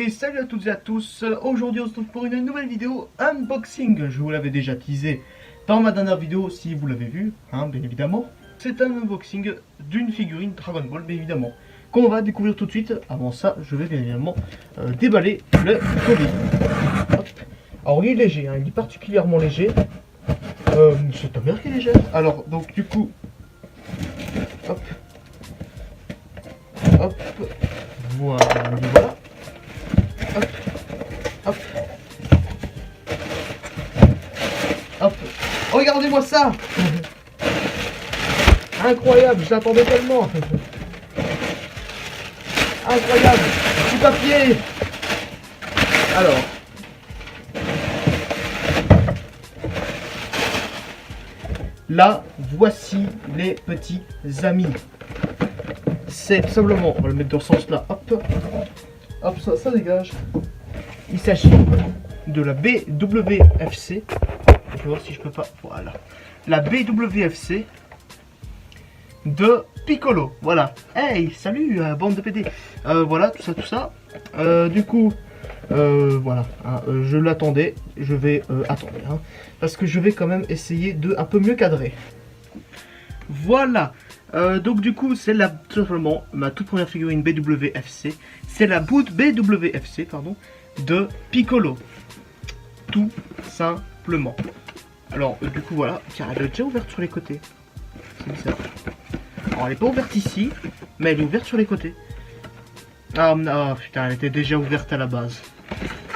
Et salut à toutes et à tous, aujourd'hui on se retrouve pour une nouvelle vidéo unboxing. Je vous l'avais déjà teasé dans ma dernière vidéo si vous l'avez vu, bien évidemment. C'est un unboxing d'une figurine Dragon Ball, bien évidemment, qu'on va découvrir tout de suite. Avant ça, je vais bien évidemment déballer le colis. Hop. Alors il est léger, il est particulièrement léger. C'est ta mère qui est légère. Alors donc du coup, hop, hop, voilà. Hop, hop, hop. Regardez-moi ça. Incroyable, je l'attendais tellement. Incroyable, du papier. Alors, là, voici les petits amis. C'est tout simplement, on va le mettre dans ce sens-là. Hop, hop, ça dégage. Il s'agit de la BWFC. Je vais voir si je peux pas. Voilà. La BWFC de Piccolo. Voilà. Hey, salut, bande de PD. Voilà, tout ça. Du coup, voilà. Je l'attendais. Je vais attendre. Parce que je vais quand même essayer de un peu mieux cadrer. Voilà. Donc du coup, c'est tout simplement ma toute première figurine BWFC. C'est la boot BWFC, pardon, de Piccolo. Tout simplement. Alors, du coup, voilà. Tiens, elle est déjà ouverte sur les côtés. C'est bizarre. Alors, elle n'est pas ouverte ici, mais elle est ouverte sur les côtés. Ah, putain, elle était déjà ouverte à la base.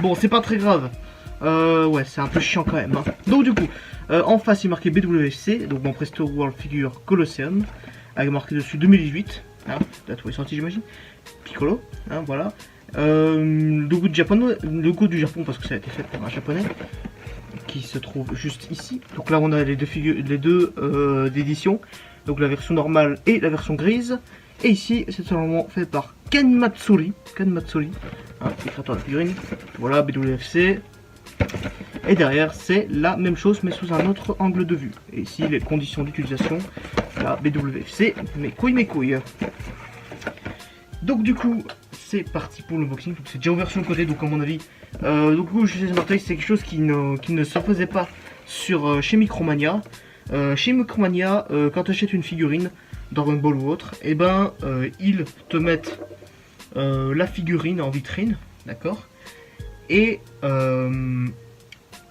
Bon, c'est pas très grave. Ouais, c'est un peu chiant quand même. Donc, du coup, en face, il est marqué BWFC, donc mon Presto World Figure Colosseum, avec marqué dessus 2018. Là, tout est sorti, j'imagine. Piccolo, voilà. Logo du Japon, parce que ça a été fait par un japonais, qui se trouve juste ici. Donc là, on a les deux éditions, donc la version normale et la version grise. Et ici, c'est seulement fait par Ken Matsuri, créateur de la figurine. Voilà, BWFC. Et derrière, c'est la même chose, mais sous un autre angle de vue. Et ici, les conditions d'utilisation. La BWFC, mes couilles. Donc du coup, c'est parti pour l'unboxing. C'est déjà ouvert sur le côté, donc à mon avis, donc chez Smartoys, c'est quelque chose qui ne se faisait pas chez Micromania. Chez Micromania, quand tu achètes une figurine, Dragon Ball ou autre, et ils te mettent la figurine en vitrine, d'accord, et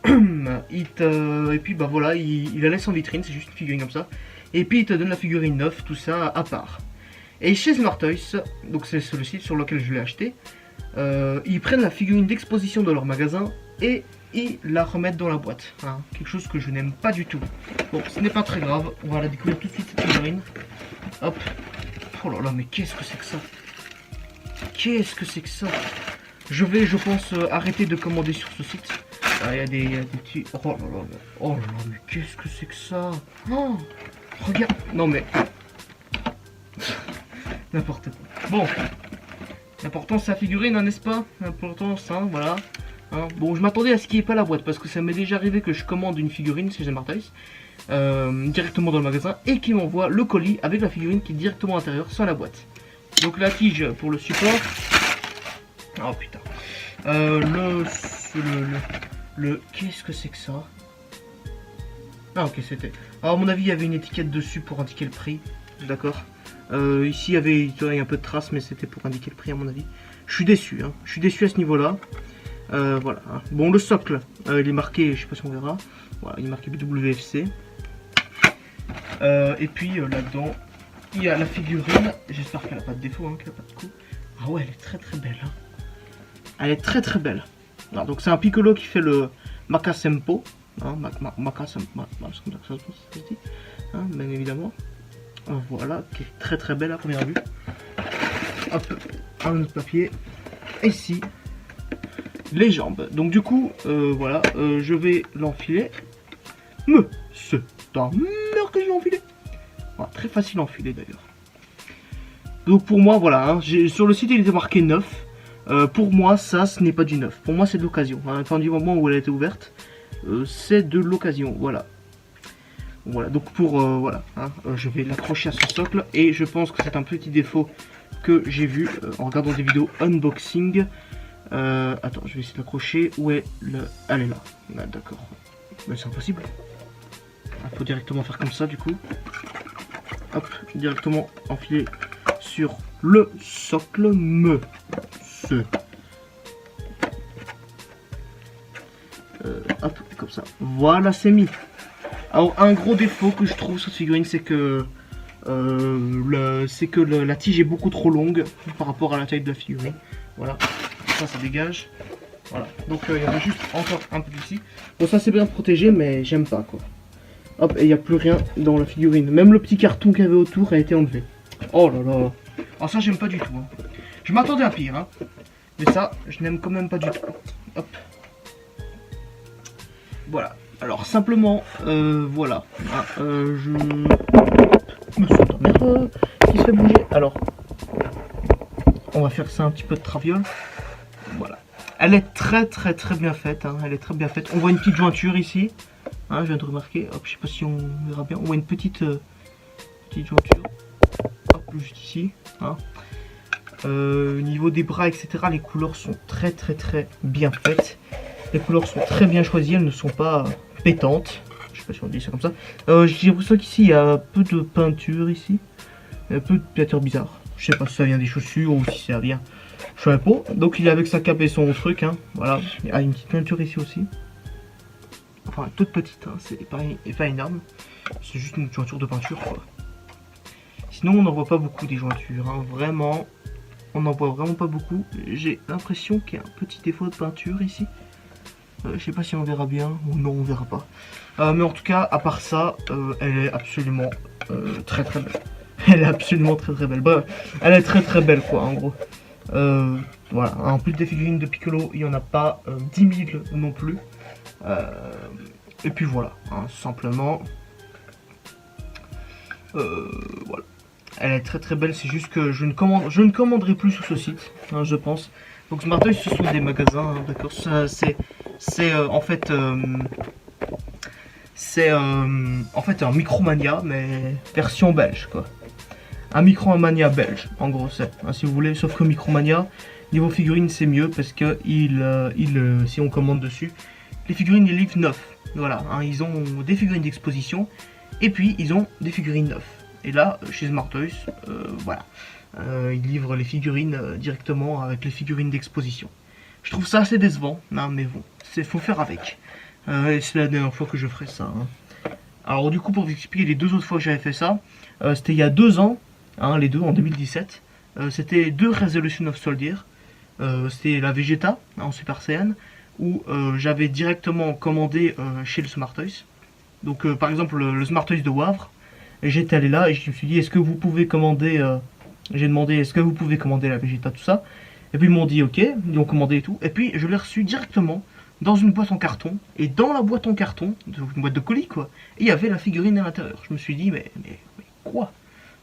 et puis voilà, il la laisse en vitrine, c'est juste une figurine comme ça, et puis il te donne la figurine neuve, tout ça à part. Et chez Smartoys, donc c'est le site sur lequel je l'ai acheté, ils prennent la figurine d'exposition de leur magasin et ils la remettent dans la boîte. Quelque chose que je n'aime pas du tout. Bon, ce n'est pas très grave, on va la découvrir tout de suite cette figurine. Hop. Oh là là, mais qu'est-ce que c'est que ça? Qu'est-ce que c'est que ça? Je vais, je pense, arrêter de commander sur ce site. Il y a des petits... Oh là là, mais qu'est-ce que c'est que ça? Oh, regarde. Non mais... N'importe quoi. Bon. L'important c'est la figurine, n'est-ce pas? L'important ça, voilà. Bon, je m'attendais à ce qu'il n'y ait pas la boîte, parce que ça m'est déjà arrivé que je commande une figurine chez Smartoys, directement dans le magasin, et qu'il m'envoie le colis avec la figurine qui est directement à l'intérieur, sans la boîte. Donc la tige pour le support. Oh putain. Qu'est-ce que c'est que ça? Ah ok, c'était... Alors à mon avis, il y avait une étiquette dessus pour indiquer le prix. D'accord. Ici, il y avait un peu de traces, mais c'était pour indiquer le prix à mon avis. Je suis déçu, je suis déçu à ce niveau-là. Voilà. Bon, le socle, il est marqué, je sais pas si on verra. Voilà, il est marqué BWFC. Et puis là-dedans, il y a la figurine. J'espère qu'elle n'a pas de défaut, qu'elle n'a pas de coup. Ah ouais, elle est très très belle. Elle est très très belle. Alors, donc c'est un Piccolo qui fait le Makasempo. Makasempo, c'est comme ça que ça se dit. Bien évidemment. Voilà, qui est très très belle à première vue. Hop, un autre papier. Et ici, les jambes. Donc du coup, voilà, je vais l'enfiler. Mais c'est ta mère que je vais enfiler. Voilà, très facile à enfiler d'ailleurs. Donc pour moi, voilà, sur le site il était marqué neuf. Pour moi, ça, ce n'est pas du neuf. Pour moi, c'est de l'occasion. Enfin, du moment où elle a été ouverte, c'est de l'occasion. Voilà. Voilà, donc pour voilà, je vais l'accrocher à ce socle et je pense que c'est un petit défaut que j'ai vu en regardant des vidéos unboxing Attends, je vais essayer de l'accrocher. Où est le... Elle est là. Ah, d'accord. Mais c'est impossible. Il faut directement faire comme ça du coup. Hop, directement enfiler sur le socle hop, comme ça. Voilà, c'est mis. Alors, un gros défaut que je trouve sur cette figurine, c'est que la tige est beaucoup trop longue par rapport à la taille de la figurine. Voilà, ça dégage. Voilà, donc il y en a juste encore un peu ici. Bon, ça c'est bien protégé, mais j'aime pas quoi. Hop, et il n'y a plus rien dans la figurine. Même le petit carton qu'il y avait autour a été enlevé. Oh là là. Alors ça, j'aime pas du tout. Hein. Je m'attendais à pire, hein. Mais ça, je n'aime quand même pas du tout. Hop. Voilà. Alors simplement, voilà. Ah, je... Monsieur ta mère, qui se fait bouger. Alors, on va faire ça un petit peu de traviole. Voilà. Elle est très bien faite. Hein. Elle est très bien faite. On voit une petite jointure ici. Hein, je viens de remarquer. Hop, je sais pas si on verra bien. On voit une petite jointure. Hop, juste ici. Hein. Au niveau des bras, etc. Les couleurs sont très bien faites. Les couleurs sont très bien choisies. Elles ne sont pas pétantes. Je sais pas si on dit ça comme ça. J'ai l'impression qu'ici il y a peu de peinture ici. Un peu de peinture bizarre. Je sais pas si ça vient des chaussures ou si ça vient. Je sais pas. Donc il est avec sa cape et son truc. Hein. Voilà. Il y a une petite peinture ici aussi. Enfin toute petite. Hein. C'est pas énorme. C'est juste une jointure de peinture quoi. Sinon on n'en voit pas beaucoup des jointures. Hein. Vraiment. On n'en voit vraiment pas beaucoup. J'ai l'impression qu'il y a un petit défaut de peinture ici. Je sais pas si on verra bien ou non, on verra pas. Mais en tout cas, à part ça, elle est absolument très belle. Elle est absolument très belle. Bah, elle est très belle quoi, en gros. Voilà. En plus des figurines de Piccolo, il n'y en a pas 10 000 non plus. Et puis voilà, hein, simplement. Voilà. Elle est très belle, c'est juste que je ne commanderai plus sur ce site, hein, je pense. Donc Smart Toys, ce sont des magasins, hein, d'accord. C'est en fait un Micromania, mais version belge quoi. Un Micromania belge, en gros c'est, hein, si vous voulez. Sauf que Micromania, niveau figurines c'est mieux parce que si on commande dessus, les figurines ils livrent neufs. Voilà, hein, ils ont des figurines d'exposition et puis ils ont des figurines neuves. Et là, chez Smart Toys, voilà, ils livrent les figurines directement avec les figurines d'exposition. Je trouve ça assez décevant, hein, mais bon, faut faire avec. Et c'est la dernière fois que je ferai ça. Hein. Alors du coup, pour vous expliquer les deux autres fois que j'avais fait ça, c'était il y a 2 ans, hein, les deux en 2017. C'était 2 Resolution of Soldier. C'était la Vegeta en Super Saiyan, où j'avais directement commandé chez le Smart Toys. Donc par exemple le Smart Toys de Wavre. Et j'étais allé là et je me suis dit, est-ce que vous pouvez commander j'ai demandé, est-ce que vous pouvez commander la Vegeta, tout ça. Et puis ils m'ont dit ok, ils ont commandé et tout. Et puis je l'ai reçu directement dans une boîte en carton. Et dans la boîte en carton, une boîte de colis quoi, et il y avait la figurine à l'intérieur. Je me suis dit, mais quoi?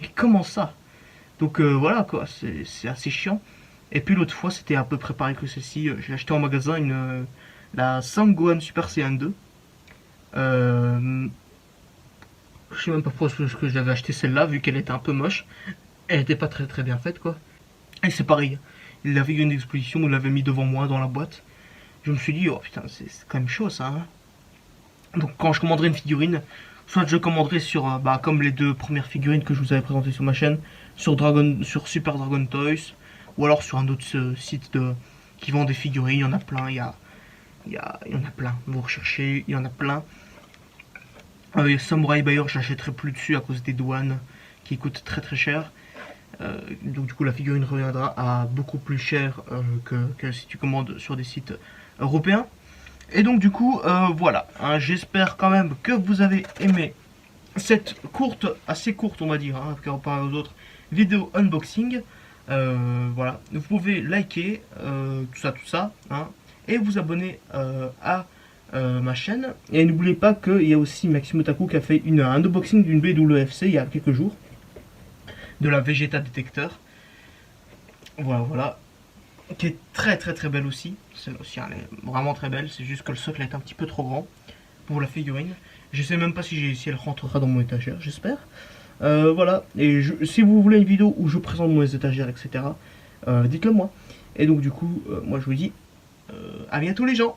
Mais comment ça? Donc voilà quoi, c'est assez chiant. Et puis l'autre fois, c'était à peu près pareil que celle-ci. J'ai acheté en magasin la Sangohan Super Saiyan 2. Je sais même pas pourquoi que j'avais acheté celle-là, vu qu'elle était un peu moche. Elle était pas très bien faite, quoi. Et c'est pareil. Il avait eu une exposition, il l'avait mis devant moi dans la boîte. Je me suis dit, oh putain, c'est quand même chaud ça. Hein. Donc quand je commanderai une figurine, soit je commanderai sur, comme les 2 premières figurines que je vous avais présentées sur ma chaîne, sur Super Dragon Toys, ou alors sur un autre site qui vend des figurines. Il y en a plein, il y en a plein. Vous recherchez, il y en a plein. Samurai Buyer, j'achèterai plus dessus à cause des douanes qui coûtent très cher. Donc du coup la figurine reviendra à beaucoup plus cher que si tu commandes sur des sites européens. Et donc du coup voilà, hein, j'espère quand même que vous avez aimé cette assez courte on va dire, hein, comparé aux autres vidéos unboxing. Voilà, vous pouvez liker tout ça, hein, et vous abonner à ma chaîne. Et n'oubliez pas qu'il y a aussi Maxime Otaku qui a fait un unboxing d'une BWFC il y a quelques jours, de la Vegeta Détecteur. Voilà, qui est très belle aussi. Celle aussi elle est vraiment très belle, c'est juste que le socle est un petit peu trop grand pour la figurine. Je sais même pas si elle rentrera dans mon étagère, j'espère. Voilà, et si vous voulez une vidéo où je présente mon étagère, etc., dites-le moi. Et donc du coup, moi je vous dis à bientôt les gens.